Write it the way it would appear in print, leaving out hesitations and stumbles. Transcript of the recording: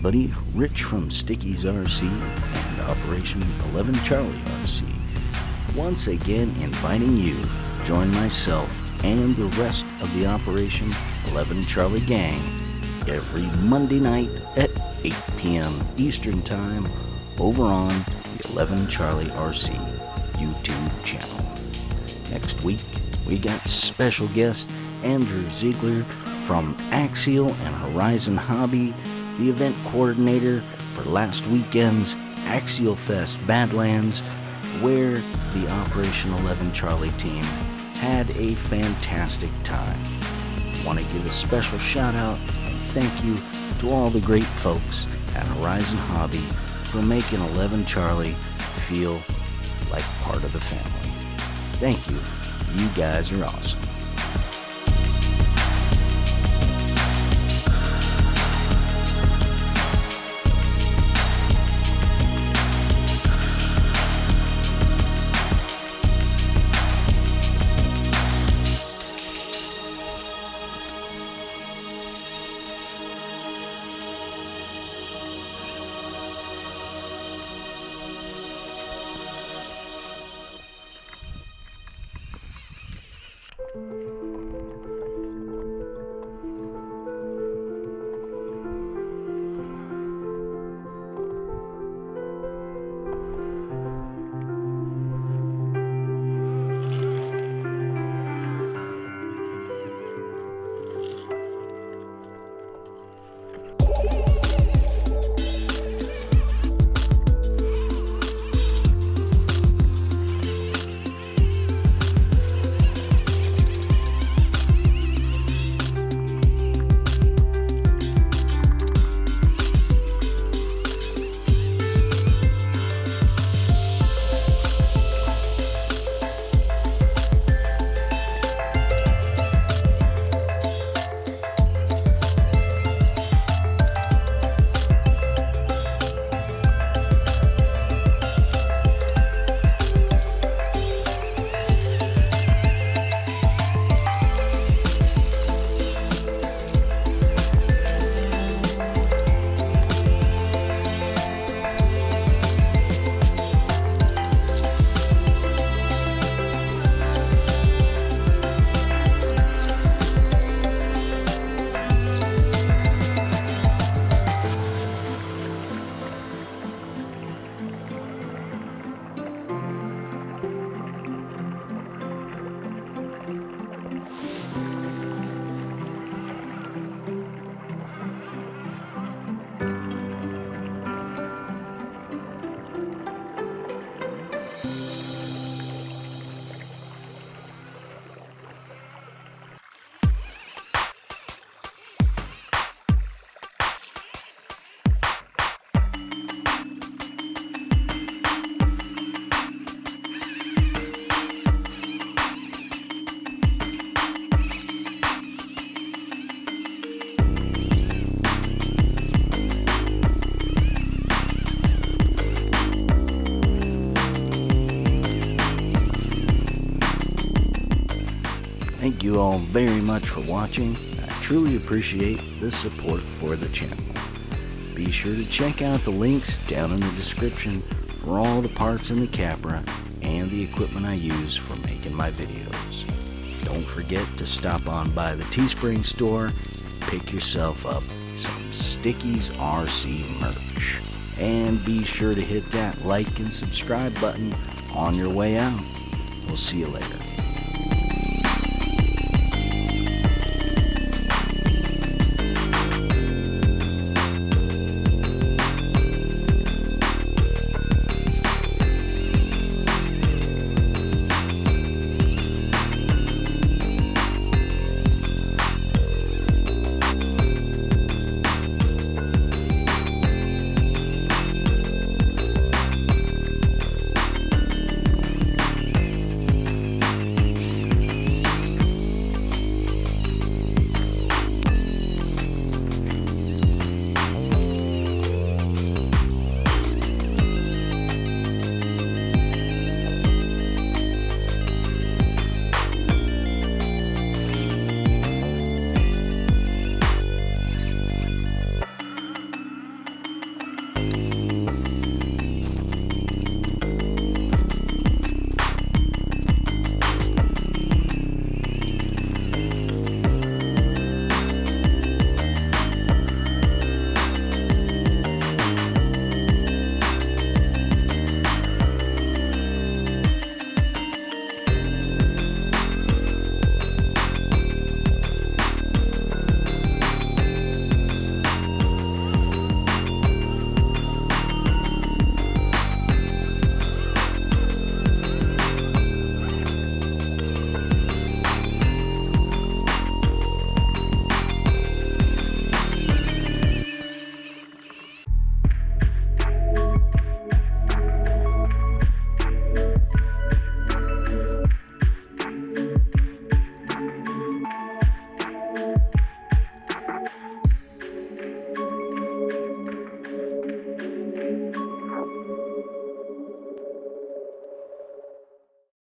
everybody. Rich from Sticky's RC and Operation 11 Charlie RC. Once again inviting you to join myself and the rest of the Operation 11 Charlie gang every Monday night at 8 p.m. Eastern Time over on the 11 Charlie RC YouTube channel. Next week, we got special guest Andrew Ziegler from Axial and Horizon Hobby, the event coordinator for last weekend's Axial Fest Badlands, where the Operation 11 Charlie team had a fantastic time. I want to give a special shout out and thank you to all the great folks at Horizon Hobby for making 11 Charlie feel like part of the family. Thank you. You guys are awesome. Thank you all very much for watching. I truly appreciate the support for the channel. Be sure to check out the links down in the description for all the parts in the Capra and the equipment I use for making my videos. Don't forget to stop on by the Teespring store and pick yourself up some Sticky's RC merch. And be sure to hit that like and subscribe button on your way out. We'll see you later.